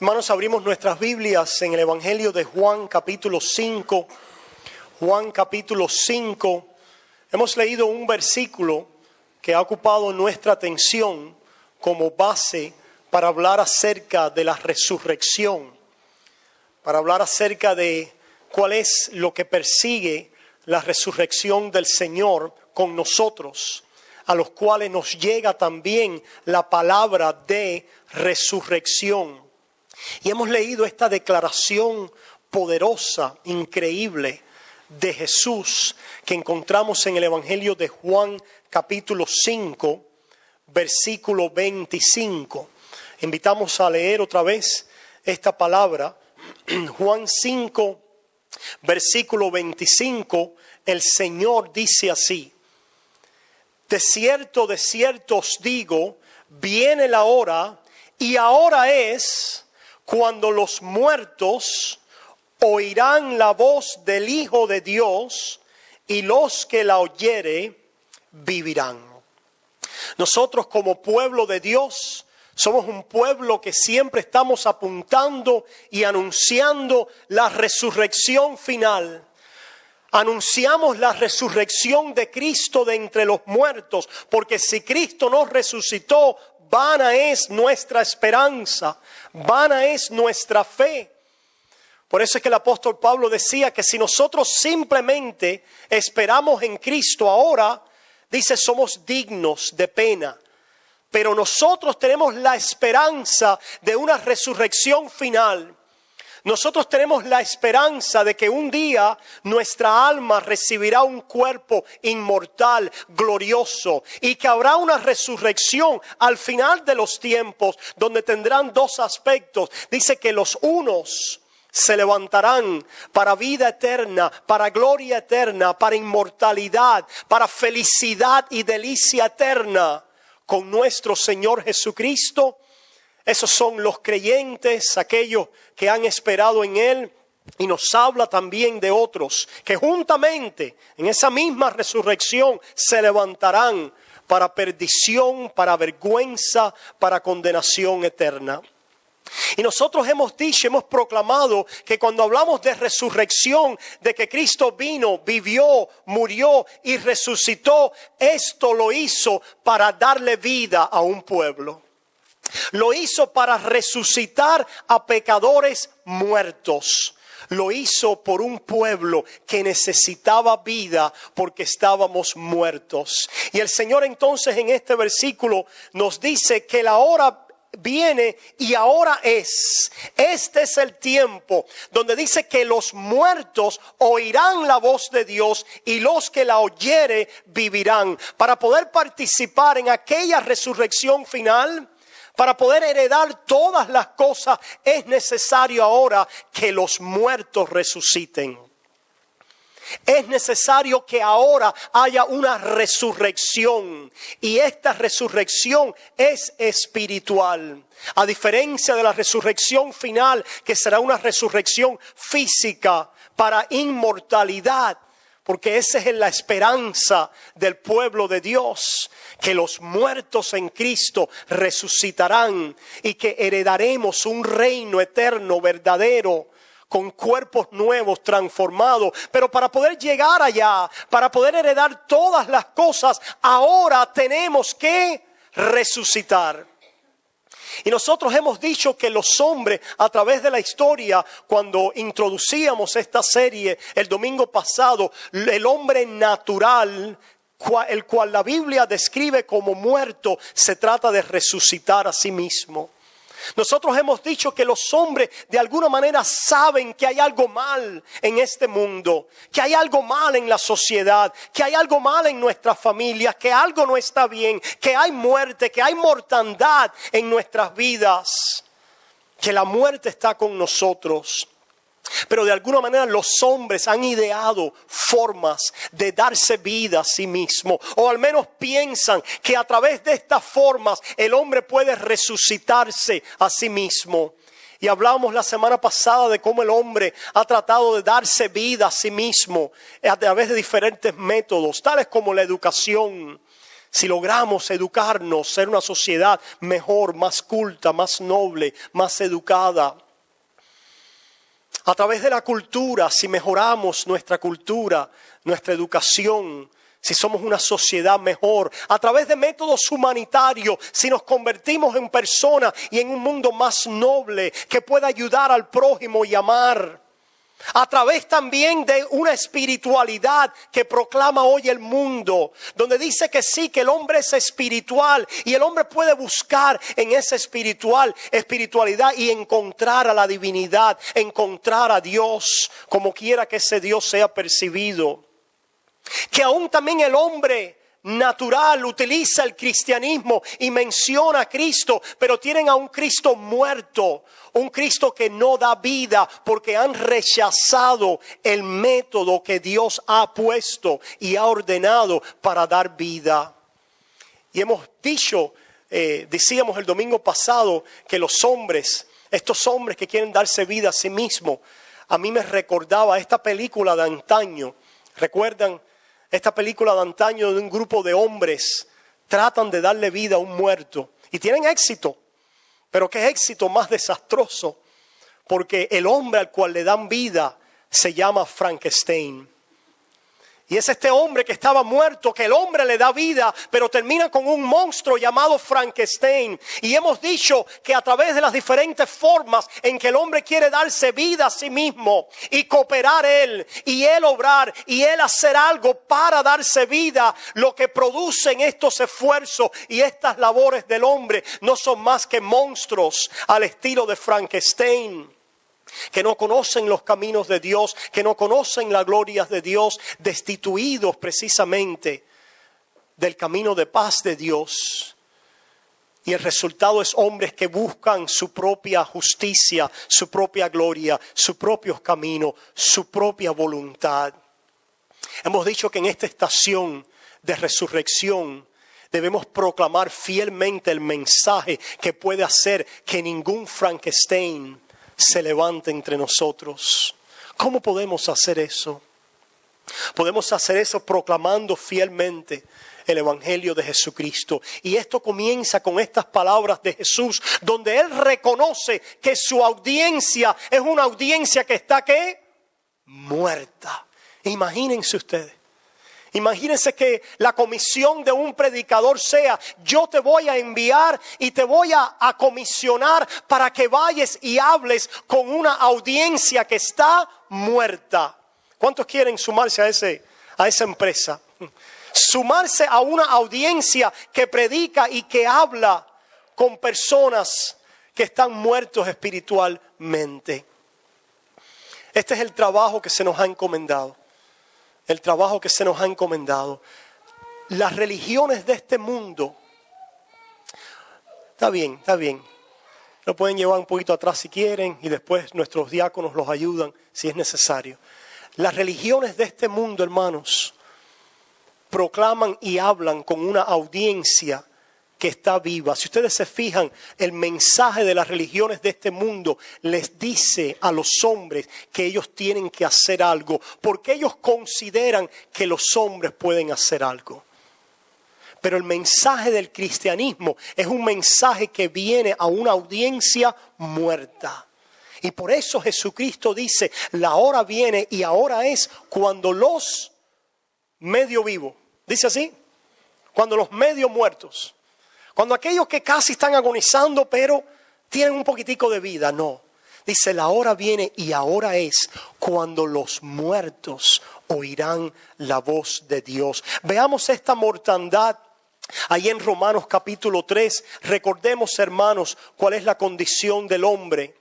Hermanos, abrimos nuestras Biblias en el Evangelio de Juan capítulo 5. Juan capítulo 5. Hemos leído un versículo que ha ocupado nuestra atención como base para hablar acerca de la resurrección. Para hablar acerca de cuál es lo que persigue la resurrección del Señor con nosotros, a los cuales nos llega también la palabra de resurrección. Y hemos leído esta declaración poderosa, increíble de Jesús que encontramos en el Evangelio de Juan capítulo 5, versículo 25. Invitamos a leer otra vez esta palabra. Juan 5, versículo 25, el Señor dice así: de cierto os digo, viene la hora, y ahora es, cuando los muertos oirán la voz del Hijo de Dios, y los que la oyere vivirán. Nosotros como pueblo de Dios somos un pueblo que siempre estamos apuntando y anunciando la resurrección final. Anunciamos la resurrección de Cristo de entre los muertos, porque si Cristo no resucitó, vana es nuestra esperanza, vana es nuestra fe. Por eso es que el apóstol Pablo decía que si nosotros simplemente esperamos en Cristo ahora, dice, somos dignos de pena. Pero nosotros tenemos la esperanza de una resurrección final. Nosotros tenemos la esperanza de que un día nuestra alma recibirá un cuerpo inmortal, glorioso, y que habrá una resurrección al final de los tiempos donde tendrán dos aspectos. Dice que los unos se levantarán para vida eterna, para gloria eterna, para inmortalidad, para felicidad y delicia eterna con nuestro Señor Jesucristo. Esos son los creyentes, aquellos que han esperado en Él. Y nos habla también de otros que juntamente en esa misma resurrección se levantarán para perdición, para vergüenza, para condenación eterna. Y nosotros hemos dicho, hemos proclamado que cuando hablamos de resurrección, de que Cristo vino, vivió, murió y resucitó, esto lo hizo para darle vida a un pueblo. Lo hizo para resucitar a pecadores muertos. Lo hizo por un pueblo que necesitaba vida porque estábamos muertos. Y el Señor entonces en este versículo nos dice que la hora viene y ahora es. Este es el tiempo donde dice que los muertos oirán la voz de Dios y los que la oyere vivirán. Para poder participar en aquella resurrección final, para poder heredar todas las cosas, es necesario ahora que los muertos resuciten. Es necesario que ahora haya una resurrección, y esta resurrección es espiritual. A diferencia de la resurrección final, que será una resurrección física para inmortalidad. Porque esa es la esperanza del pueblo de Dios, que los muertos en Cristo resucitarán y que heredaremos un reino eterno, verdadero, con cuerpos nuevos, transformados. Pero para poder llegar allá, para poder heredar todas las cosas, ahora tenemos que resucitar. Y nosotros hemos dicho que los hombres, a través de la historia, cuando introducíamos esta serie el domingo pasado, el hombre natural, el cual la Biblia describe como muerto, se trata de resucitar a sí mismo. Nosotros hemos dicho que los hombres de alguna manera saben que hay algo mal en este mundo, que hay algo mal en la sociedad, que hay algo mal en nuestras familias, que algo no está bien, que hay muerte, que hay mortandad en nuestras vidas, que la muerte está con nosotros. Pero de alguna manera los hombres han ideado formas de darse vida a sí mismo, o al menos piensan que a través de estas formas el hombre puede resucitarse a sí mismo. Y hablamos la semana pasada de cómo el hombre ha tratado de darse vida a sí mismo a través de diferentes métodos, tales como la educación. si logramos educarnos, ser una sociedad mejor, más culta, más noble, más educada. A través de la cultura, si mejoramos nuestra cultura, nuestra educación, si somos una sociedad mejor, a través de métodos humanitarios, si nos convertimos en personas y en un mundo más noble que pueda ayudar al prójimo y amar. A través también de una espiritualidad que proclama hoy el mundo, donde dice que sí, que el hombre es espiritual y el hombre puede buscar en esa espiritualidad y encontrar a la divinidad, encontrar a Dios, como quiera que ese Dios sea percibido. Que aún también el hombre natural utiliza el cristianismo y menciona a Cristo, pero tienen a un Cristo muerto, un Cristo que no da vida porque han rechazado el método que Dios ha puesto y ha ordenado para dar vida. Y hemos dicho, decíamos el domingo pasado, que los hombres, estos hombres que quieren darse vida a sí mismos, a mí me recordaba esta película de antaño. ¿Recuerdan? Esta película de antaño de un grupo de hombres tratan de darle vida a un muerto y tienen éxito, pero qué éxito más desastroso, porque el hombre al cual le dan vida se llama Frankenstein. Y es este hombre que estaba muerto, que el hombre le da vida, pero termina con un monstruo llamado Frankenstein. Y hemos dicho que a través de las diferentes formas en que el hombre quiere darse vida a sí mismo y cooperar él, y él obrar, y él hacer algo para darse vida, lo que producen estos esfuerzos y estas labores del hombre no son más que monstruos al estilo de Frankenstein, que no conocen los caminos de Dios, que no conocen las glorias de Dios, destituidos precisamente del camino de paz de Dios. Y el resultado es hombres que buscan su propia justicia, su propia gloria, sus propios caminos, su propia voluntad. Hemos dicho que en esta estación de resurrección debemos proclamar fielmente el mensaje que puede hacer que ningún Frankenstein se levante entre nosotros. ¿Cómo podemos hacer eso? Podemos hacer eso proclamando fielmente el Evangelio de Jesucristo. Y esto comienza con estas palabras de Jesús, donde Él reconoce que su audiencia es una audiencia que está, ¿qué? Muerta. Imagínense ustedes. Imagínense que la comisión de un predicador sea: yo te voy a enviar y te voy a comisionar para que vayas y hables con una audiencia que está muerta. ¿Cuántos quieren sumarse a esa empresa? Sumarse a una audiencia que predica y que habla con personas que están muertos espiritualmente. Este es el trabajo que se nos ha encomendado. El trabajo que se nos ha encomendado. Las religiones de este mundo, está bien, lo pueden llevar un poquito atrás si quieren y después nuestros diáconos los ayudan si es necesario. Las religiones de este mundo, hermanos, proclaman y hablan con una audiencia que está viva. Si ustedes se fijan, el mensaje de las religiones de este mundo les dice a los hombres que ellos tienen que hacer algo, porque ellos consideran que los hombres pueden hacer algo. Pero el mensaje del cristianismo es un mensaje que viene a una audiencia muerta. Y por eso Jesucristo dice: la hora viene y ahora es cuando los medio vivos, dice así, cuando los medio muertos, cuando aquellos que casi están agonizando pero tienen un poquitico de vida, no. Dice: la hora viene y ahora es cuando los muertos oirán la voz de Dios. Veamos esta mortandad ahí en Romanos capítulo 3. Recordemos, hermanos, cuál es la condición del hombre.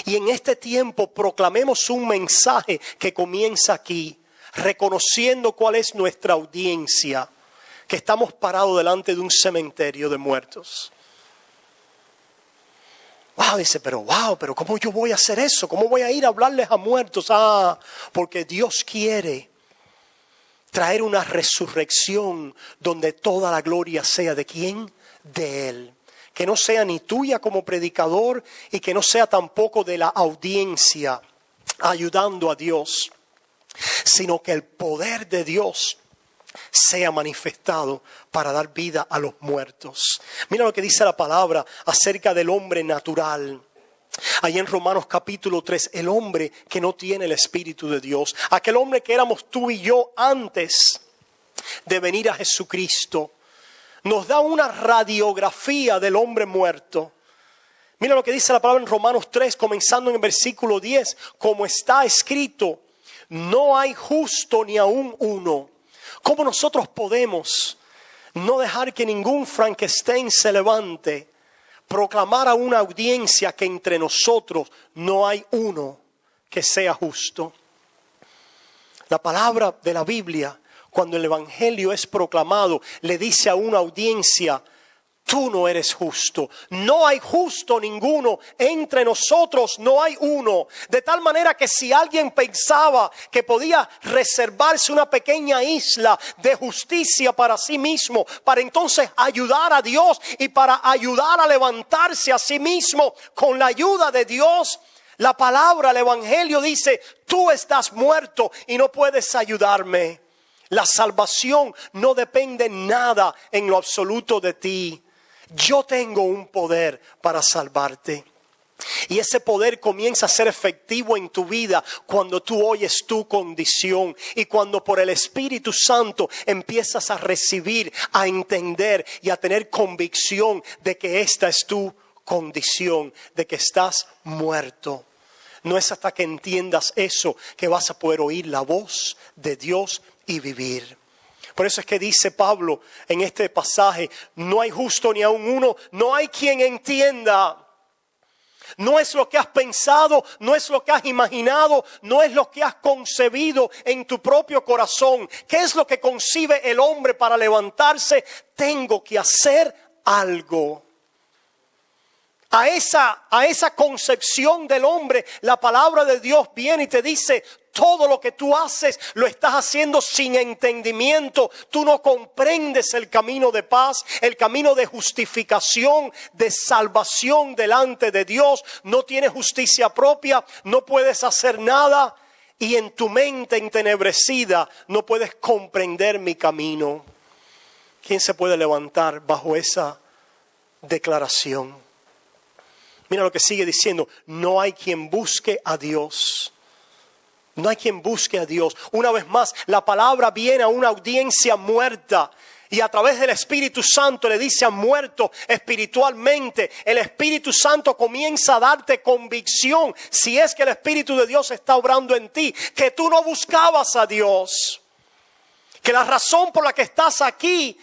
Y en este tiempo proclamemos un mensaje que comienza aquí, reconociendo cuál es nuestra audiencia, que estamos parados delante de un cementerio de muertos. Dice, pero ¿cómo yo voy a hacer eso? ¿Cómo voy a ir a hablarles a muertos? Porque Dios quiere traer una resurrección donde toda la gloria sea ¿de quién? De Él. Que no sea ni tuya como predicador y que no sea tampoco de la audiencia ayudando a Dios, sino que el poder de Dios sea manifestado para dar vida a los muertos. Mira lo que dice la palabra acerca del hombre natural. Ahí en Romanos capítulo 3, el hombre que no tiene el Espíritu de Dios, aquel hombre que éramos tú y yo antes de venir a Jesucristo, nos da una radiografía del hombre muerto. Mira lo que dice la palabra en Romanos 3, comenzando en el versículo 10, como está escrito, no hay justo ni aún uno. ¿Cómo nosotros podemos no dejar que ningún Frankenstein se levante, proclamar a una audiencia que entre nosotros no hay uno que sea justo? La palabra de la Biblia, cuando el Evangelio es proclamado, le dice a una audiencia, tú no eres justo, no hay justo ninguno, entre nosotros no hay uno. De tal manera que si alguien pensaba que podía reservarse una pequeña isla de justicia para sí mismo, para entonces ayudar a Dios y para ayudar a levantarse a sí mismo con la ayuda de Dios, la palabra, el Evangelio dice, tú estás muerto y no puedes ayudarme. La salvación no depende nada en lo absoluto de ti. Yo tengo un poder para salvarte. Y ese poder comienza a ser efectivo en tu vida cuando tú oyes tu condición y cuando por el Espíritu Santo empiezas a recibir, a entender y a tener convicción de que esta es tu condición, de que estás muerto. No es hasta que entiendas eso que vas a poder oír la voz de Dios y vivir. Por eso es que dice Pablo en este pasaje, no hay justo ni aun uno, no hay quien entienda. No es lo que has pensado, no es lo que has imaginado, no es lo que has concebido en tu propio corazón. ¿Qué es lo que concibe el hombre para levantarse? Tengo que hacer algo. A esa concepción del hombre, la palabra de Dios viene y te dice, todo lo que tú haces lo estás haciendo sin entendimiento. Tú no comprendes el camino de paz, el camino de justificación, de salvación delante de Dios. No tienes justicia propia, no puedes hacer nada y en tu mente entenebrecida no puedes comprender mi camino. ¿Quién se puede levantar bajo esa declaración? Mira lo que sigue diciendo, no hay quien busque a Dios. No hay quien busque a Dios. Una vez más, la palabra viene a una audiencia muerta y a través del Espíritu Santo le dice a muerto espiritualmente. El Espíritu Santo comienza a darte convicción, si es que el Espíritu de Dios está obrando en ti, que tú no buscabas a Dios. Que la razón por la que estás aquí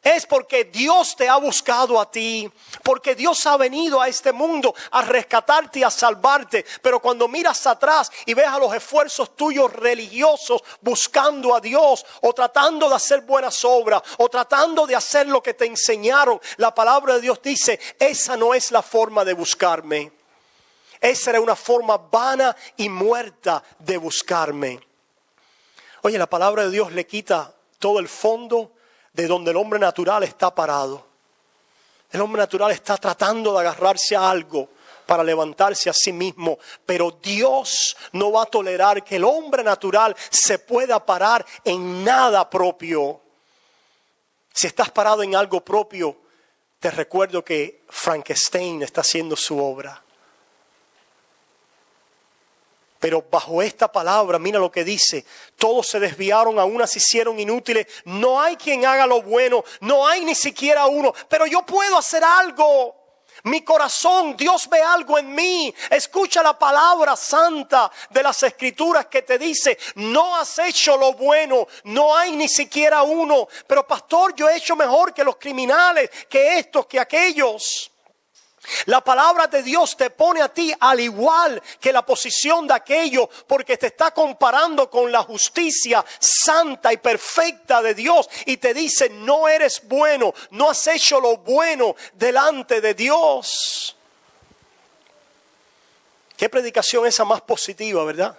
es porque Dios te ha buscado a ti, porque Dios ha venido a este mundo a rescatarte y a salvarte. Pero cuando miras atrás y ves a los esfuerzos tuyos religiosos buscando a Dios o tratando de hacer buenas obras o tratando de hacer lo que te enseñaron, la palabra de Dios dice, esa no es la forma de buscarme. Esa era una forma vana y muerta de buscarme. Oye, la palabra de Dios le quita todo el fondo de donde el hombre natural está parado. El hombre natural está tratando de agarrarse a algo para levantarse a sí mismo, pero Dios no va a tolerar que el hombre natural se pueda parar en nada propio. Si estás parado en algo propio, te recuerdo que Frankenstein está haciendo su obra. Pero bajo esta palabra, mira lo que dice. Todos se desviaron, a unas se hicieron inútiles. No hay quien haga lo bueno. No hay ni siquiera uno. Pero yo puedo hacer algo. Mi corazón, Dios ve algo en mí. Escucha la palabra santa de las Escrituras que te dice, no has hecho lo bueno. No hay ni siquiera uno. Pero pastor, yo he hecho mejor que los criminales, que estos, que aquellos. La palabra de Dios te pone a ti al igual que la posición de aquello, porque te está comparando con la justicia santa y perfecta de Dios y te dice, no eres bueno, no has hecho lo bueno delante de Dios. Qué predicación esa más positiva, ¿verdad?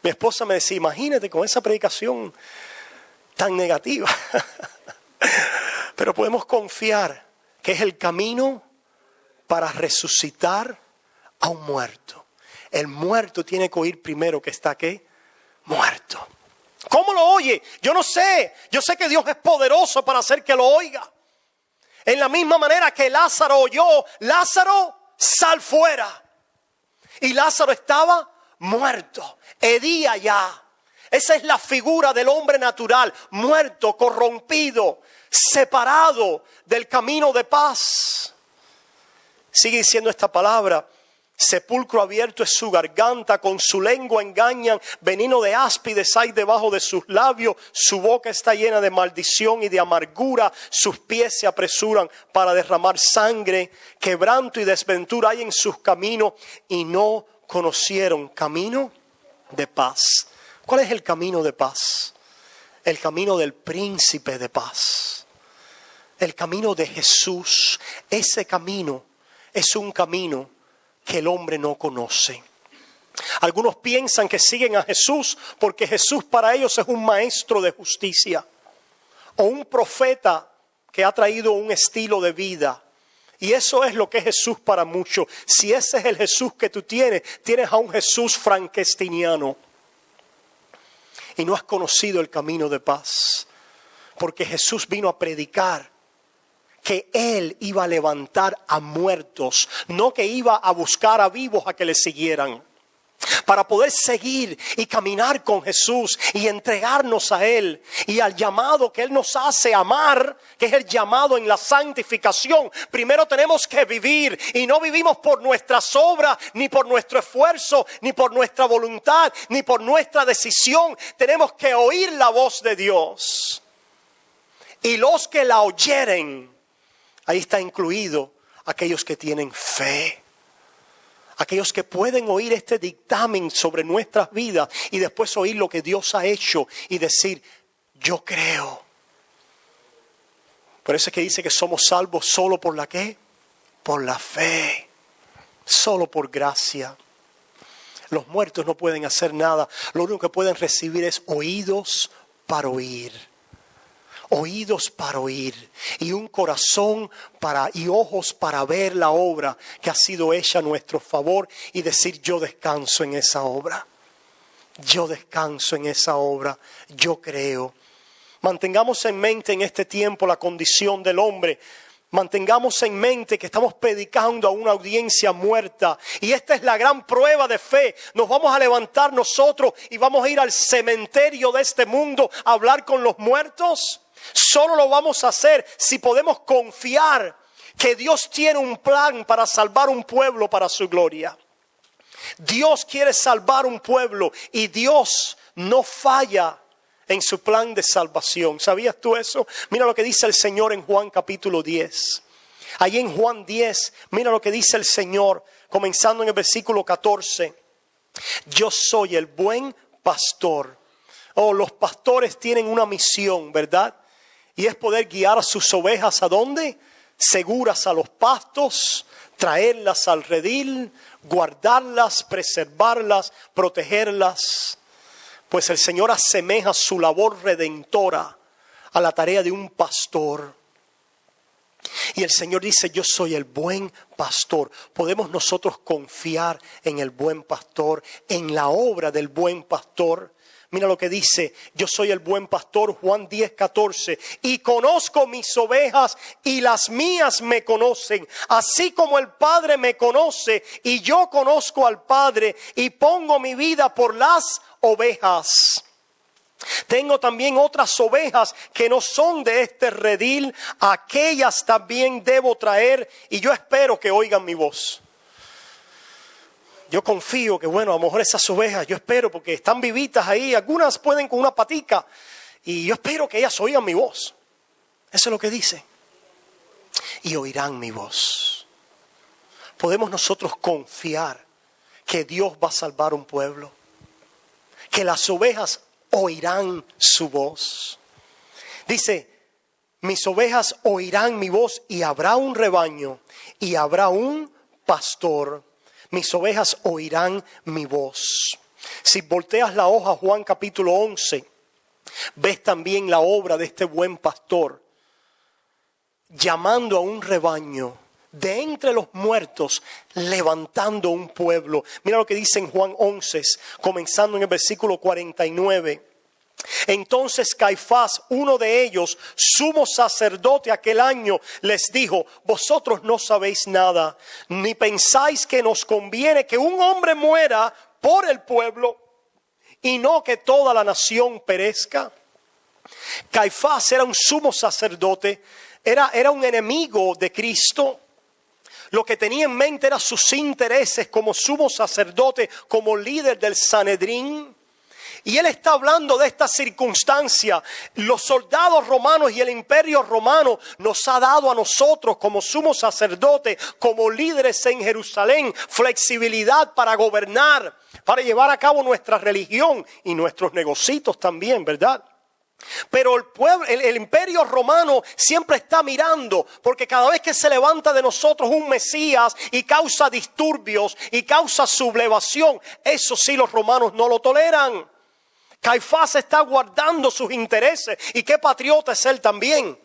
Mi esposa me decía, imagínate con esa predicación tan negativa. Pero podemos confiar que es el camino para resucitar a un muerto. El muerto tiene que oír primero que está ¿qué? Muerto. ¿Cómo lo oye? Yo no sé. Yo sé que Dios es poderoso para hacer que lo oiga. En la misma manera que Lázaro oyó, Lázaro, sal fuera. Y Lázaro estaba muerto, hedía ya. Esa es la figura del hombre natural, muerto, corrompido, separado del camino de paz. Sigue diciendo esta palabra: sepulcro abierto es su garganta, con su lengua engañan, veneno de áspides hay debajo de sus labios, su boca está llena de maldición y de amargura, sus pies se apresuran para derramar sangre, quebranto y desventura hay en sus caminos y no conocieron camino de paz. ¿Cuál es el camino de paz? El camino del príncipe de paz. El camino de Jesús. Ese camino es un camino que el hombre no conoce. Algunos piensan que siguen a Jesús porque Jesús para ellos es un maestro de justicia o un profeta que ha traído un estilo de vida. Y eso es lo que es Jesús para muchos. Si ese es el Jesús que tú tienes, tienes a un Jesús frankensteiniano. Y no has conocido el camino de paz. Porque Jesús vino a predicar que Él iba a levantar a muertos, no que iba a buscar a vivos a que le siguieran. Para poder seguir y caminar con Jesús y entregarnos a Él y al llamado que Él nos hace amar, que es el llamado en la santificación, primero tenemos que vivir, y no vivimos por nuestras obras, ni por nuestro esfuerzo, ni por nuestra voluntad, ni por nuestra decisión. Tenemos que oír la voz de Dios, y los que la oyeren, ahí está incluido aquellos que tienen fe. Aquellos que pueden oír este dictamen sobre nuestras vidas y después oír lo que Dios ha hecho y decir: yo creo. Por eso es que dice que somos salvos solo por la ¿qué? Por la fe. Solo por gracia. Los muertos no pueden hacer nada. Lo único que pueden recibir es oídos para oír. Oídos para oír y un corazón y ojos para ver la obra que ha sido hecha a nuestro favor y decir: yo descanso en esa obra, yo descanso en esa obra, yo creo. Mantengamos en mente en este tiempo la condición del hombre. Mantengamos en mente que estamos predicando a una audiencia muerta, y esta es la gran prueba de fe. Nos vamos a levantar nosotros y vamos a ir al cementerio de este mundo a hablar con los muertos. Solo lo vamos a hacer si podemos confiar que Dios tiene un plan para salvar un pueblo para su gloria. Dios quiere salvar un pueblo y Dios no falla en su plan de salvación. ¿Sabías tú eso? Mira lo que dice el Señor en Juan capítulo 10. Allí en Juan 10, mira lo que dice el Señor, comenzando en el versículo 14. Yo soy el buen pastor. Oh, los pastores tienen una misión, ¿verdad? Y es poder guiar a sus ovejas ¿a dónde? Seguras a los pastos, traerlas al redil, guardarlas, preservarlas, protegerlas. Pues el Señor asemeja su labor redentora a la tarea de un pastor. Y el Señor dice: yo soy el buen pastor. Podemos nosotros confiar en el buen pastor, en la obra del buen pastor. Mira lo que dice: yo soy el buen pastor, Juan 10:14, y conozco mis ovejas y las mías me conocen, así como el Padre me conoce y yo conozco al Padre y pongo mi vida por las ovejas. Tengo también otras ovejas que no son de este redil, aquellas también debo traer y yo espero que oigan mi voz. Yo confío que, bueno, a lo mejor esas ovejas, yo espero, porque están vivitas ahí, algunas pueden con una patica, y yo espero que ellas oigan mi voz. Eso es lo que dice. Y oirán mi voz. Podemos nosotros confiar que Dios va a salvar un pueblo, que las ovejas oirán su voz. Dice: mis ovejas oirán mi voz y habrá un rebaño y habrá un pastor. Mis ovejas oirán mi voz. Si volteas la hoja, Juan capítulo 11, ves también la obra de este buen pastor, llamando a un rebaño de entre los muertos, levantando un pueblo. Mira lo que dice en Juan 11, comenzando en el versículo 49. Entonces Caifás, uno de ellos, sumo sacerdote aquel año, les dijo: vosotros no sabéis nada, ni pensáis que nos conviene que un hombre muera por el pueblo y no que toda la nación perezca. Caifás era un sumo sacerdote, era un enemigo de Cristo. Lo que tenía en mente eran sus intereses como sumo sacerdote, como líder del Sanedrín. Y él está hablando de esta circunstancia. Los soldados romanos y el imperio romano nos ha dado a nosotros como sumos sacerdotes, como líderes en Jerusalén, flexibilidad para gobernar, para llevar a cabo nuestra religión y nuestros negocios también, ¿verdad? Pero el pueblo, el imperio romano siempre está mirando, porque cada vez que se levanta de nosotros un Mesías y causa disturbios y causa sublevación, eso sí los romanos no lo toleran. Caifás está guardando sus intereses, y qué patriota es él también,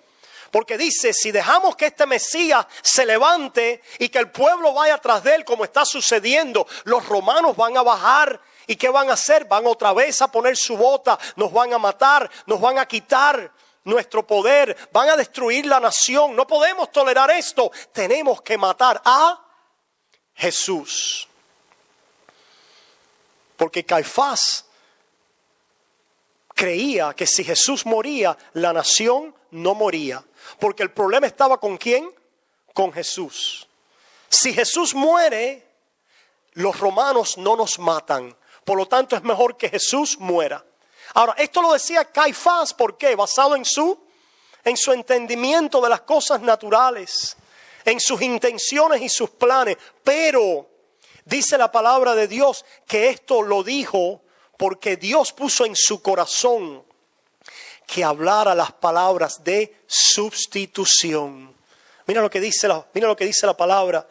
porque dice: si dejamos que este Mesías se levante y que el pueblo vaya tras de él como está sucediendo, los romanos van a bajar. ¿Y qué van a hacer? Van otra vez a poner su bota, nos van a matar, nos van a quitar nuestro poder, van a destruir la nación. No podemos tolerar esto, tenemos que matar a Jesús. Porque Caifás creía que si Jesús moría, la nación no moría. Porque el problema estaba ¿con quién? Con Jesús. Si Jesús muere, los romanos no nos matan. Por lo tanto, es mejor que Jesús muera. Ahora, esto lo decía Caifás, ¿por qué? Basado en su entendimiento de las cosas naturales, en sus intenciones y sus planes. Pero dice la palabra de Dios que esto lo dijo porque Dios puso en su corazón que hablara las palabras de sustitución. Mira lo que dice la palabra.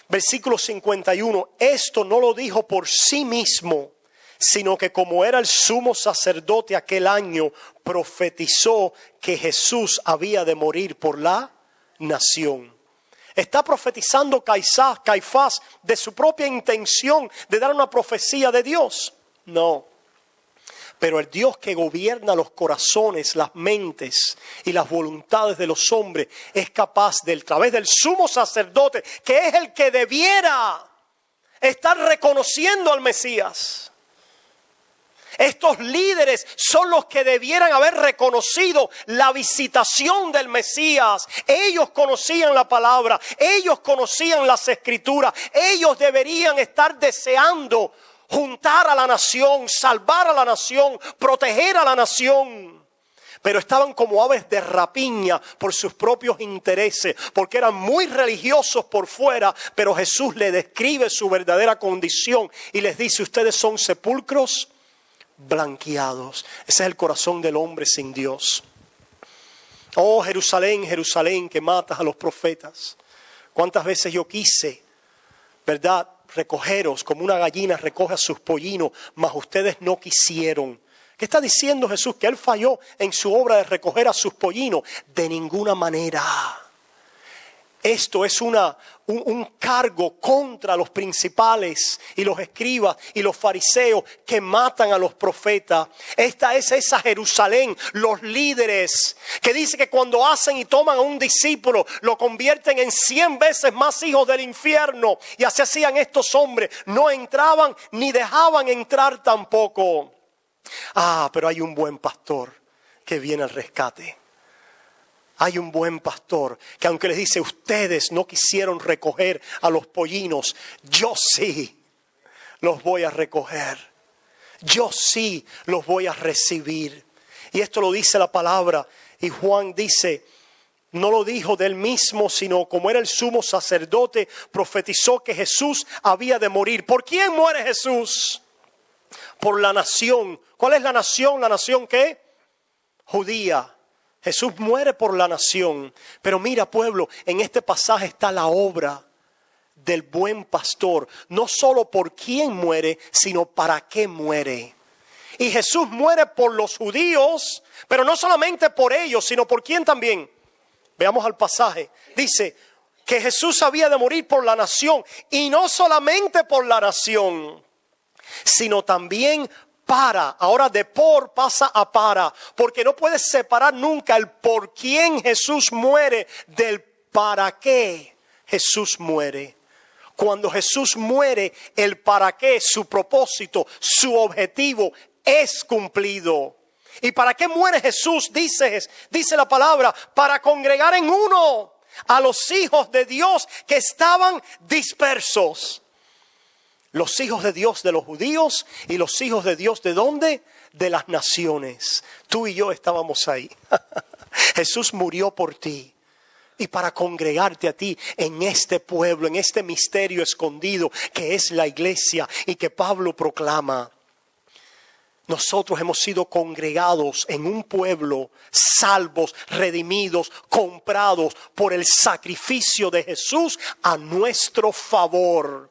Versículo 51. Esto no lo dijo por sí mismo, sino que como era el sumo sacerdote aquel año, profetizó que Jesús había de morir por la nación. ¿Está profetizando Caifás de su propia intención de dar una profecía de Dios? No. Pero el Dios que gobierna los corazones, las mentes y las voluntades de los hombres es capaz de, a través del sumo sacerdote, que es el que debiera estar reconociendo al Mesías. Estos líderes son los que debieran haber reconocido la visitación del Mesías. Ellos conocían la palabra, ellos conocían las escrituras, ellos deberían estar deseando juntar a la nación, salvar a la nación, proteger a la nación. Pero estaban como aves de rapiña por sus propios intereses, porque eran muy religiosos por fuera, pero Jesús les describe su verdadera condición y les dice: ustedes son sepulcros blanqueados. Ese es el corazón del hombre sin Dios. Oh Jerusalén, Jerusalén, que matas a los profetas. Cuántas veces yo quise, ¿verdad?, recogeros como una gallina recoge a sus pollinos, mas ustedes no quisieron. ¿Qué está diciendo Jesús? Que Él falló en su obra de recoger a sus pollinos. De ninguna manera. Esto es un cargo contra los principales y los escribas y los fariseos que matan a los profetas. Esta es esa Jerusalén, los líderes, que dice que cuando hacen y toman a un discípulo, lo convierten en 100 veces más hijos del infierno. Y así hacían estos hombres. No entraban ni dejaban entrar tampoco. Pero hay un buen pastor que viene al rescate. Hay un buen pastor que aunque les dice: ustedes no quisieron recoger a los pollinos, yo sí los voy a recoger. Yo sí los voy a recibir. Y esto lo dice la palabra. Y Juan dice, no lo dijo de él mismo, sino como era el sumo sacerdote, profetizó que Jesús había de morir. ¿Por quién muere Jesús? Por la nación. ¿Cuál es la nación? ¿La nación qué? Judía. Jesús muere por la nación. Pero mira, pueblo, en este pasaje está la obra del buen pastor. No solo por quién muere, sino para qué muere. Y Jesús muere por los judíos, pero no solamente por ellos, sino por quién también. Veamos al pasaje. Dice que Jesús había de morir por la nación. Y no solamente por la nación, sino también para. Ahora de por pasa a para. Porque no puedes separar nunca el por quién Jesús muere del para qué Jesús muere. Cuando Jesús muere, el para qué, su propósito, su objetivo es cumplido. ¿Y para qué muere Jesús? Dice la palabra, para congregar en uno a los hijos de Dios que estaban dispersos. Los hijos de Dios de los judíos y los hijos de Dios ¿de dónde? De las naciones. Tú y yo estábamos ahí. Jesús murió por ti. Y para congregarte a ti en este pueblo, en este misterio escondido que es la iglesia y que Pablo proclama. Nosotros hemos sido congregados en un pueblo, salvos, redimidos, comprados por el sacrificio de Jesús a nuestro favor.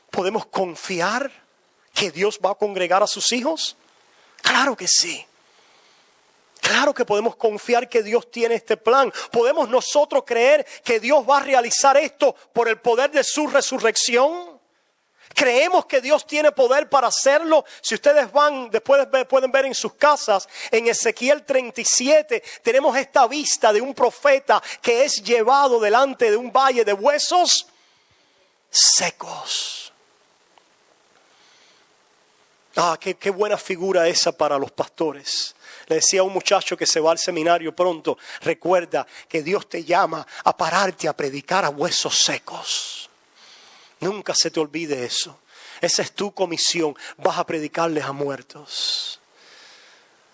¿Podemos confiar que Dios va a congregar a sus hijos? Claro que sí. Claro que podemos confiar que Dios tiene este plan. ¿Podemos nosotros creer que Dios va a realizar esto por el poder de su resurrección? ¿Creemos que Dios tiene poder para hacerlo? Si ustedes van, después pueden ver en sus casas, en Ezequiel 37, tenemos esta vista de un profeta que es llevado delante de un valle de huesos secos. Qué buena figura esa para los pastores. Le decía a un muchacho que se va al seminario pronto, recuerda que Dios te llama a pararte a predicar a huesos secos. Nunca se te olvide eso. Esa es tu comisión. Vas a predicarles a muertos.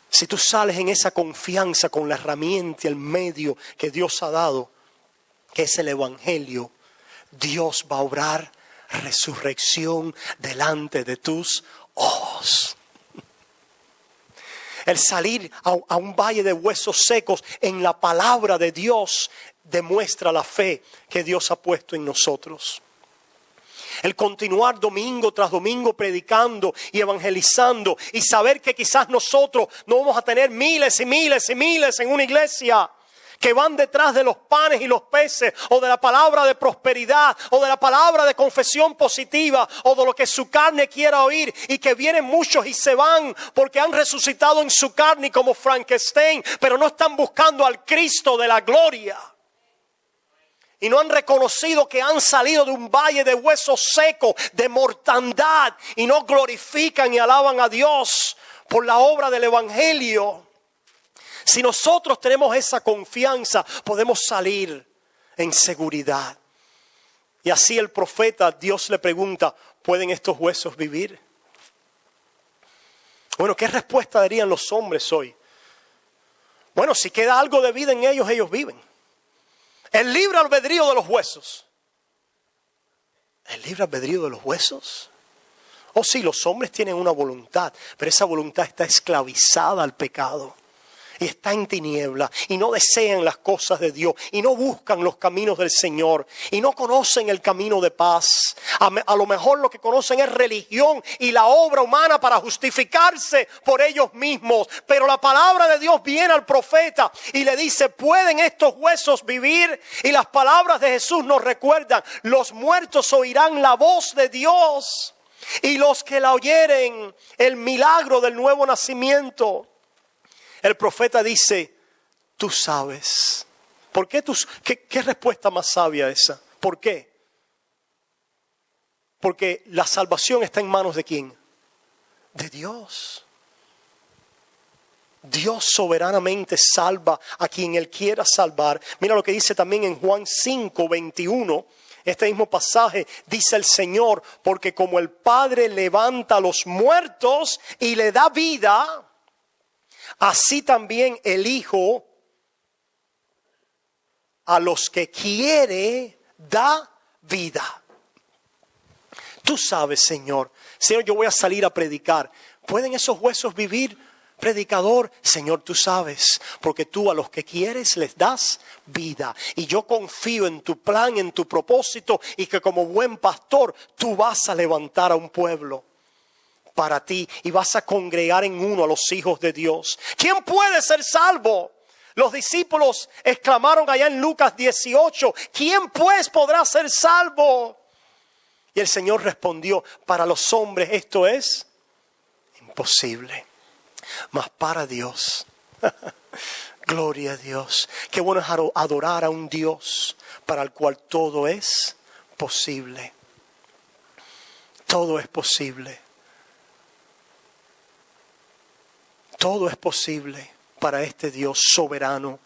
Si tú sales en esa confianza con la herramienta, el medio que Dios ha dado, que es el Evangelio, Dios va a obrar resurrección delante de tus ojos. El salir a un valle de huesos secos en la palabra de Dios demuestra la fe que Dios ha puesto en nosotros. El continuar domingo tras domingo predicando y evangelizando y saber que quizás nosotros no vamos a tener miles y miles y miles en una iglesia que van detrás de los panes y los peces, o de la palabra de prosperidad, o de la palabra de confesión positiva, o de lo que su carne quiera oír, y que vienen muchos y se van porque han resucitado en su carne como Frankenstein, pero no están buscando al Cristo de la gloria. Y no han reconocido que han salido de un valle de huesos secos, de mortandad, y no glorifican y alaban a Dios por la obra del Evangelio. Si nosotros tenemos esa confianza, podemos salir en seguridad. Y así el profeta, Dios le pregunta, ¿pueden estos huesos vivir? Bueno, ¿qué respuesta darían los hombres hoy? Bueno, si queda algo de vida en ellos, ellos viven. El libre albedrío de los huesos. ¿El libre albedrío de los huesos? Oh sí, los hombres tienen una voluntad, pero esa voluntad está esclavizada al pecado. Y está en tiniebla, y no desean las cosas de Dios, y no buscan los caminos del Señor, y no conocen el camino de paz. A lo mejor lo que conocen es religión y la obra humana para justificarse por ellos mismos. Pero la palabra de Dios viene al profeta y le dice, ¿pueden estos huesos vivir? Y las palabras de Jesús nos recuerdan, los muertos oirán la voz de Dios, y los que la oyeren, el milagro del nuevo nacimiento. El profeta dice, tú sabes. ¿Por qué qué respuesta más sabia esa? ¿Por qué? Porque la salvación está en manos ¿de quién? De Dios. Dios soberanamente salva a quien Él quiera salvar. Mira lo que dice también en Juan 5:21. Este mismo pasaje dice el Señor, porque como el Padre levanta a los muertos y le da vida, así también el Hijo a los que quiere da vida. Tú sabes, Señor, yo voy a salir a predicar. ¿Pueden esos huesos vivir, predicador? Señor, tú sabes, porque tú a los que quieres les das vida. Y yo confío en tu plan, en tu propósito, y que como buen pastor tú vas a levantar a un pueblo para ti y vas a congregar en uno a los hijos de Dios. ¿Quién puede ser salvo? Los discípulos exclamaron allá en Lucas 18, ¿quién pues podrá ser salvo? Y el Señor respondió, para los hombres esto es imposible. Mas para Dios, gloria a Dios. Qué bueno es adorar a un Dios para el cual todo es posible. Todo es posible. Todo es posible para este Dios soberano.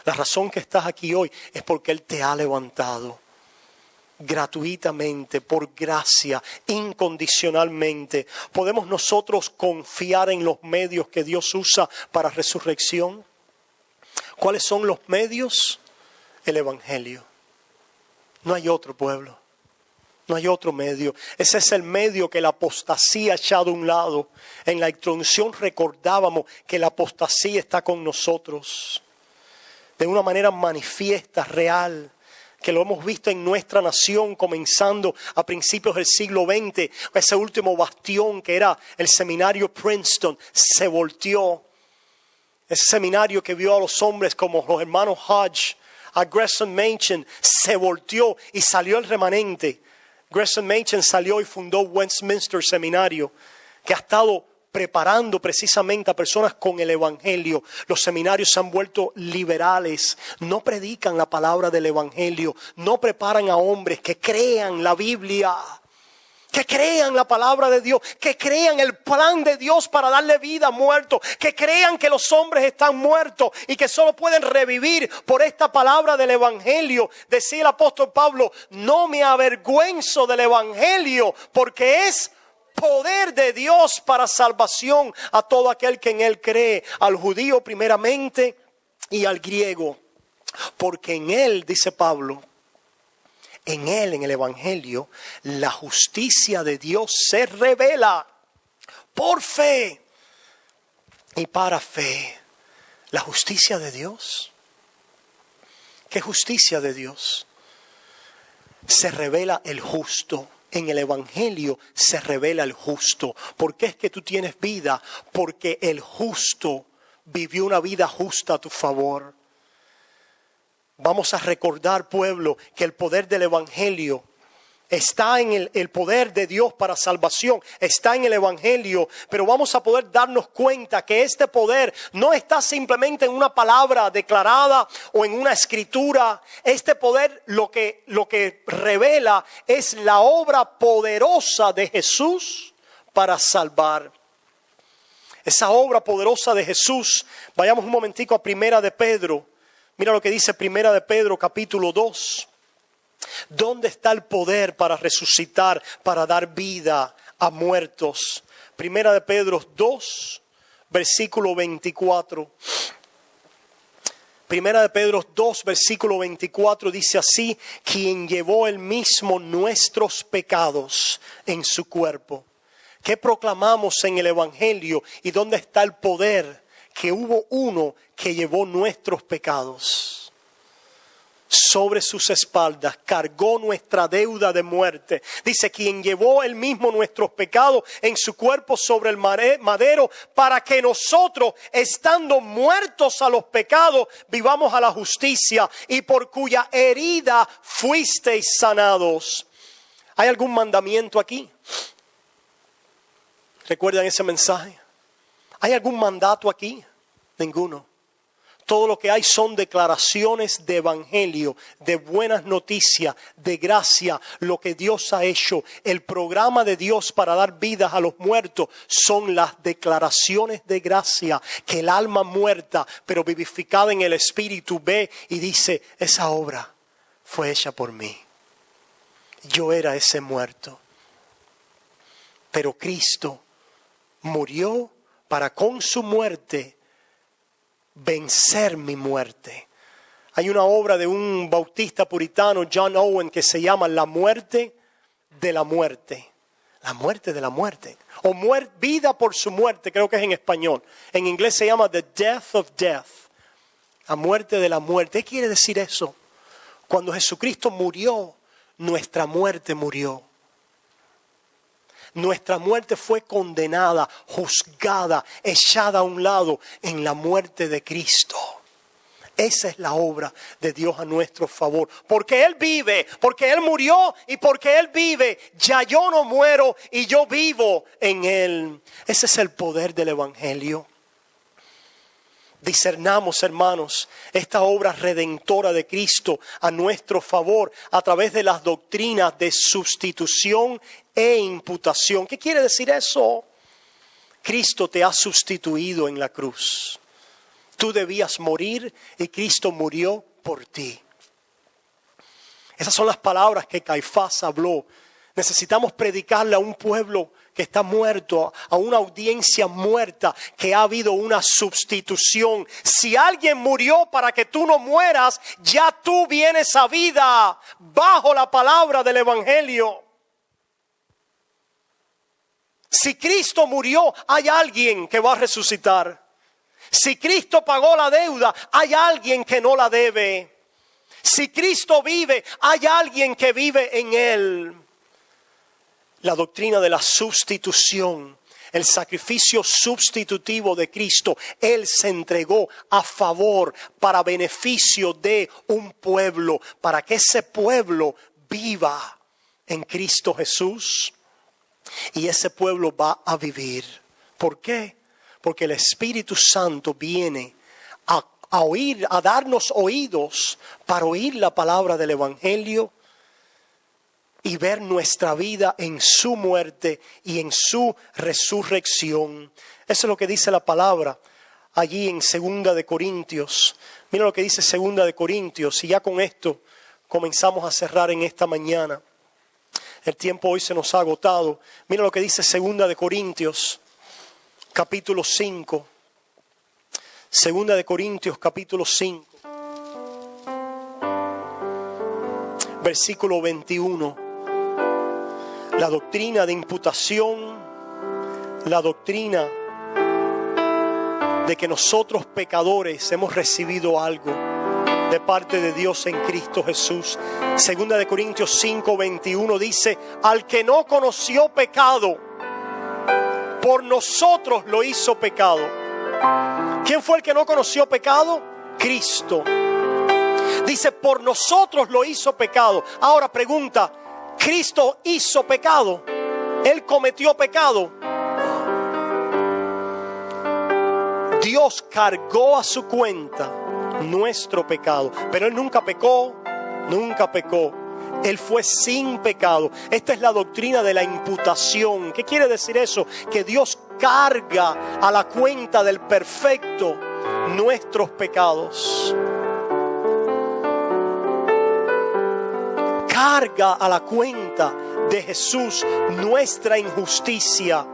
La razón que estás aquí hoy es porque Él te ha levantado gratuitamente, por gracia, incondicionalmente. ¿Podemos nosotros confiar en los medios que Dios usa para resurrección? ¿Cuáles son los medios? El Evangelio. No hay otro, pueblo. No hay otro medio. Ese es el medio que la apostasía ha echado a un lado. En la introducción recordábamos que la apostasía está con nosotros de una manera manifiesta, real, que lo hemos visto en nuestra nación comenzando a principios del siglo XX. Ese último bastión que era el seminario Princeton se volteó. Ese seminario que vio a los hombres como los hermanos Hodge, a Gresham Machen, se volteó y salió el remanente. Gresham Machen salió y fundó Westminster Seminario, que ha estado preparando precisamente a personas con el Evangelio. Los seminarios se han vuelto liberales, no predican la palabra del Evangelio, no preparan a hombres que crean la Biblia, que crean la palabra de Dios, que crean el plan de Dios para darle vida a muertos, que crean que los hombres están muertos y que solo pueden revivir por esta palabra del Evangelio. Decía el apóstol Pablo, no me avergüenzo del Evangelio porque es poder de Dios para salvación a todo aquel que en él cree, al judío primeramente y al griego. Porque en él, dice Pablo, en él, en el Evangelio, la justicia de Dios se revela por fe y para fe. La justicia de Dios. ¿Qué justicia de Dios? Se revela el justo. En el Evangelio se revela el justo. ¿Por qué es que tú tienes vida? Porque el justo vivió una vida justa a tu favor. Vamos a recordar, pueblo, que el poder del Evangelio está en el poder de Dios para salvación, está en el Evangelio, pero vamos a poder darnos cuenta que este poder no está simplemente en una palabra declarada o en una escritura. Este poder lo que revela es la obra poderosa de Jesús para salvar. Esa obra poderosa de Jesús, vayamos un momentico a Primera de Pedro. Mira lo que dice Primera de Pedro capítulo 2. ¿Dónde está el poder para resucitar, para dar vida a muertos? Primera de Pedro 2, versículo 24. Primera de Pedro 2, versículo 24 dice así: quien llevó él mismo nuestros pecados en su cuerpo. ¿Qué proclamamos en el Evangelio? ¿Y dónde está el poder? Que hubo uno que llevó nuestros pecados sobre sus espaldas, cargó nuestra deuda de muerte. Dice, quien llevó él mismo nuestros pecados en su cuerpo sobre el madero, para que nosotros, estando muertos a los pecados, vivamos a la justicia, y por cuya herida fuisteis sanados. ¿Hay algún mandamiento aquí? ¿Recuerdan ese mensaje? ¿Hay algún mandato aquí? Ninguno. Todo lo que hay son declaraciones de evangelio, de buenas noticias, de gracia, lo que Dios ha hecho. El programa de Dios para dar vidas a los muertos son las declaraciones de gracia, que el alma muerta, pero vivificada en el Espíritu, ve y dice, esa obra fue hecha por mí. Yo era ese muerto, pero Cristo murió para con su muerte vencer mi muerte. Hay una obra de un bautista puritano, John Owen, que se llama La muerte de la muerte. La muerte de la muerte. O vida por su muerte, creo que es en español. En inglés se llama The Death of Death. La muerte de la muerte. ¿Qué quiere decir eso? Cuando Jesucristo murió, nuestra muerte murió. Nuestra muerte fue condenada, juzgada, echada a un lado en la muerte de Cristo. Esa es la obra de Dios a nuestro favor. Porque Él vive, porque Él murió y porque Él vive, ya yo no muero y yo vivo en Él. Ese es el poder del Evangelio. Discernamos, hermanos, esta obra redentora de Cristo a nuestro favor a través de las doctrinas de sustitución e imputación. ¿Qué quiere decir eso? Cristo te ha sustituido en la cruz. Tú debías morir y Cristo murió por ti. Esas son las palabras que Caifás habló. Necesitamos predicarle a un pueblo que está muerto, a una audiencia muerta, que ha habido una sustitución. Si alguien murió para que tú no mueras, ya tú vienes a vida bajo la palabra del Evangelio. Si Cristo murió, hay alguien que va a resucitar. Si Cristo pagó la deuda, hay alguien que no la debe. Si Cristo vive, hay alguien que vive en Él. La doctrina de la sustitución, el sacrificio sustitutivo de Cristo. Él se entregó a favor, para beneficio de un pueblo, para que ese pueblo viva en Cristo Jesús. Y ese pueblo va a vivir. ¿Por qué? Porque el Espíritu Santo viene a oír, a darnos oídos para oír la palabra del Evangelio y ver nuestra vida en su muerte y en su resurrección. Eso es lo que dice la palabra allí en 2 de Corintios. Mira lo que dice 2 de Corintios, y ya con esto comenzamos a cerrar en esta mañana. El tiempo hoy se nos ha agotado. Mira lo que dice 2 de Corintios, capítulo 5. 2 de Corintios, capítulo 5. Versículo 21. La doctrina de imputación, la doctrina de que nosotros pecadores hemos recibido algo de parte de Dios en Cristo Jesús. 2 de Corintios 5, 21 dice: al que no conoció pecado, por nosotros lo hizo pecado. ¿Quién fue el que no conoció pecado? Cristo. Dice, por nosotros lo hizo pecado. Ahora pregunta, ¿Cristo hizo pecado? ¿Él cometió pecado? Dios cargó a su cuenta nuestro pecado, pero Él nunca pecó, nunca pecó. Él fue sin pecado. Esta es la doctrina de la imputación. ¿Qué quiere decir eso? Que Dios carga a la cuenta del perfecto nuestros pecados. Carga a la cuenta de Jesús nuestra injusticia.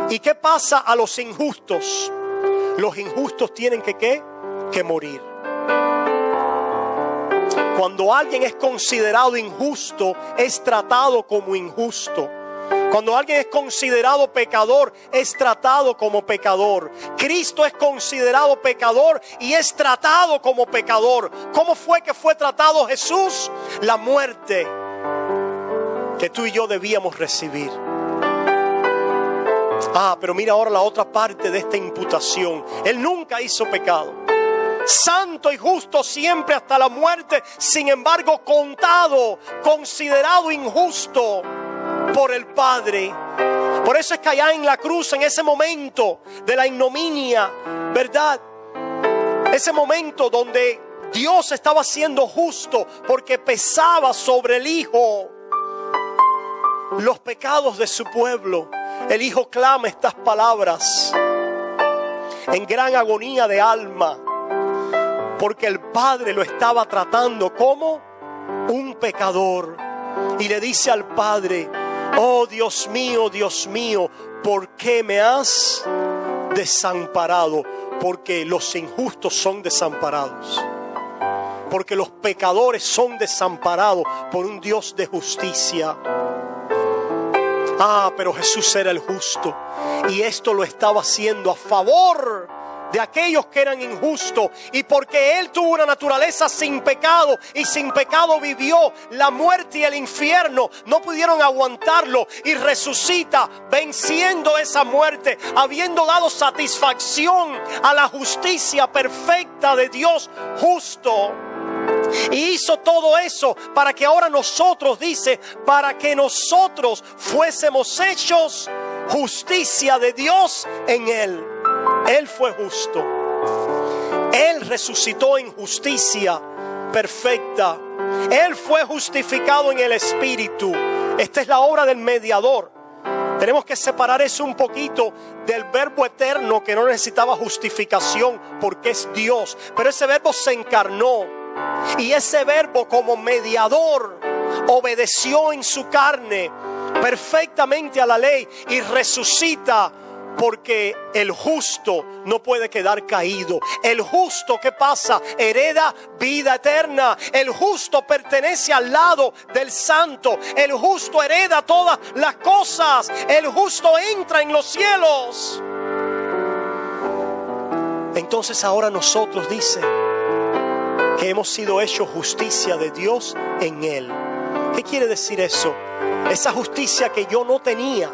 ¿Y qué pasa a los injustos? Los injustos tienen que morir. Cuando alguien es considerado injusto, es tratado como injusto. Cuando alguien es considerado pecador, es tratado como pecador. Cristo es considerado pecador y es tratado como pecador. ¿Cómo fue que fue tratado Jesús? La muerte que tú y yo debíamos recibir. Pero mira ahora la otra parte de esta imputación. Él nunca hizo pecado. Santo y justo siempre hasta la muerte, sin embargo contado, considerado injusto por el Padre. Por eso es que allá en la cruz, en ese momento de la ignominia, ¿verdad? Ese momento donde Dios estaba siendo justo porque pesaba sobre el Hijo los pecados de su pueblo. El Hijo clama estas palabras en gran agonía de alma, porque el Padre lo estaba tratando como un pecador. Y le dice al Padre: oh Dios mío, ¿por qué me has desamparado? Porque los injustos son desamparados. Porque los pecadores son desamparados por un Dios de justicia. Pero Jesús era el justo, y esto lo estaba haciendo a favor de aquellos que eran injustos, y porque Él tuvo una naturaleza sin pecado y sin pecado vivió, la muerte y el infierno no pudieron aguantarlo, y resucita venciendo esa muerte, habiendo dado satisfacción a la justicia perfecta de Dios justo. Y hizo todo eso para que ahora nosotros, dice, para que nosotros fuésemos hechos justicia de Dios en Él. Él fue justo. Él resucitó en justicia perfecta. Él fue justificado en el Espíritu. Esta es la obra del mediador. Tenemos que separar eso un poquito del verbo eterno, que no necesitaba justificación porque es Dios. Pero ese verbo se encarnó. Y ese verbo, como mediador, obedeció en su carne perfectamente a la ley y resucita, porque el justo no puede quedar caído. El justo, ¿qué pasa? Hereda vida eterna. El justo pertenece al lado del santo. El justo hereda todas las cosas. El justo entra en los cielos. Entonces ahora nosotros, dice, que hemos sido hechos justicia de Dios en Él. ¿Qué quiere decir eso? Esa justicia que yo no tenía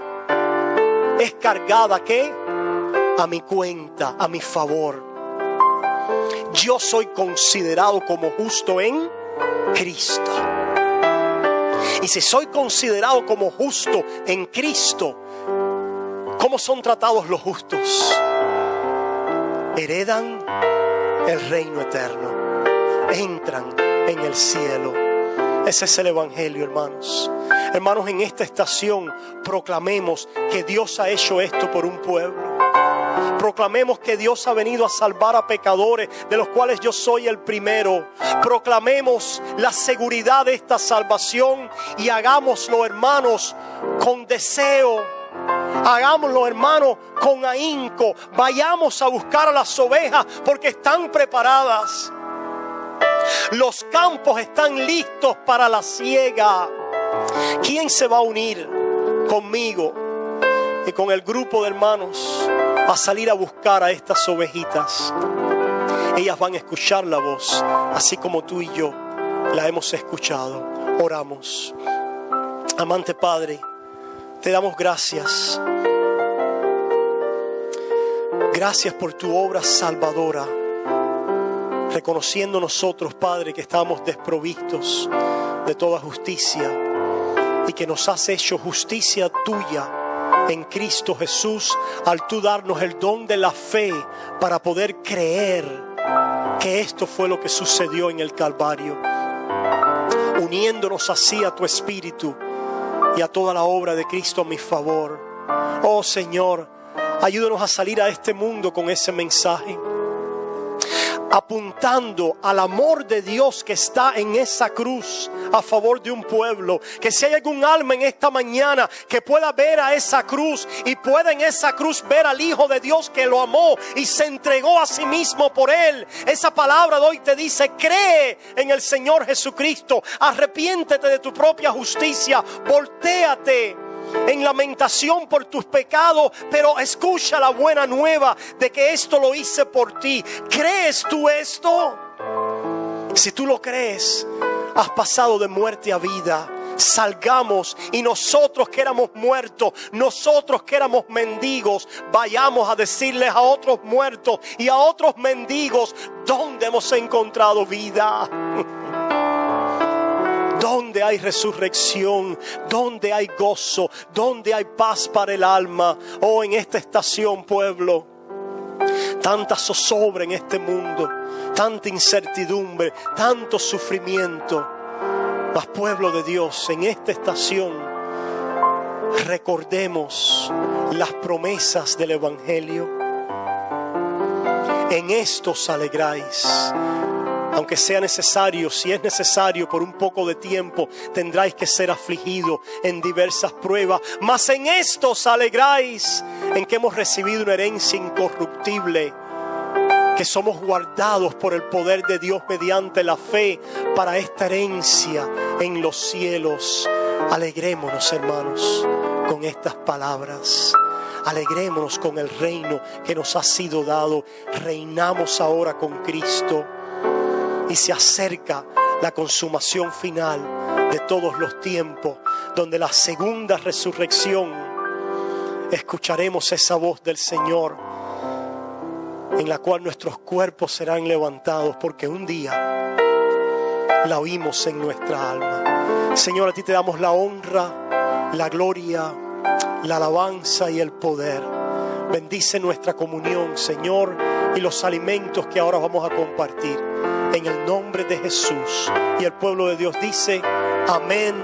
es cargada, ¿qué? A mi cuenta, a mi favor. Yo soy considerado como justo en Cristo. Y si soy considerado como justo en Cristo, ¿cómo son tratados los justos? Heredan el reino eterno. Entran en el cielo. Ese es el evangelio, hermanos. Hermanos, en esta estación proclamemos que Dios ha hecho esto por un pueblo. Proclamemos que Dios ha venido a salvar a pecadores, de los cuales yo soy el primero. Proclamemos la seguridad de esta salvación y hagámoslo, hermanos, con deseo. Hagámoslo, hermanos, con ahínco. Vayamos a buscar a las ovejas porque están preparadas. Los campos están listos para la siega. ¿Quién se va a unir conmigo y con el grupo de hermanos a salir a buscar a estas ovejitas? Ellas van a escuchar la voz, así como tú y yo la hemos escuchado. Oramos. Amante Padre, te damos gracias. Gracias por tu obra salvadora. Reconociendo nosotros, Padre, que estamos desprovistos de toda justicia y que nos has hecho justicia tuya en Cristo Jesús, al tú darnos el don de la fe para poder creer que esto fue lo que sucedió en el Calvario, uniéndonos así a tu Espíritu y a toda la obra de Cristo a mi favor. Oh Señor, ayúdanos a salir a este mundo con ese mensaje, apuntando al amor de Dios que está en esa cruz a favor de un pueblo. Que si hay algún alma en esta mañana que pueda ver a esa cruz y pueda en esa cruz ver al Hijo de Dios que lo amó y se entregó a sí mismo por él. Esa palabra de hoy te dice: cree en el Señor Jesucristo, arrepiéntete de tu propia justicia, voltéate en lamentación por tus pecados, pero escucha la buena nueva de que esto lo hice por ti. ¿Crees tú esto? Si tú lo crees, has pasado de muerte a vida. Salgamos y nosotros que éramos muertos, nosotros que éramos mendigos, vayamos a decirles a otros muertos y a otros mendigos dónde hemos encontrado vida. Donde hay resurrección, donde hay gozo, donde hay paz para el alma. Oh, en esta estación, pueblo, tanta zozobra en este mundo, tanta incertidumbre, tanto sufrimiento. Mas, pueblo de Dios, en esta estación recordemos las promesas del Evangelio. En esto os alegráis. Aunque sea necesario, si es necesario, por un poco de tiempo tendráis que ser afligidos en diversas pruebas. Mas en esto os alegráis, en que hemos recibido una herencia incorruptible, que somos guardados por el poder de Dios mediante la fe para esta herencia en los cielos. Alegrémonos, hermanos. con estas palabras. Alegrémonos con el reino que nos ha sido dado. Reinamos ahora con Cristo y se acerca la consumación final de todos los tiempos, donde la segunda resurrección escucharemos esa voz del Señor, en la cual nuestros cuerpos serán levantados, porque un día la oímos en nuestra alma. Señor, a ti te damos la honra, la gloria, la alabanza y el poder. Bendice nuestra comunión, Señor, y los alimentos que ahora vamos a compartir. En el nombre de Jesús. Y el pueblo de Dios dice: amén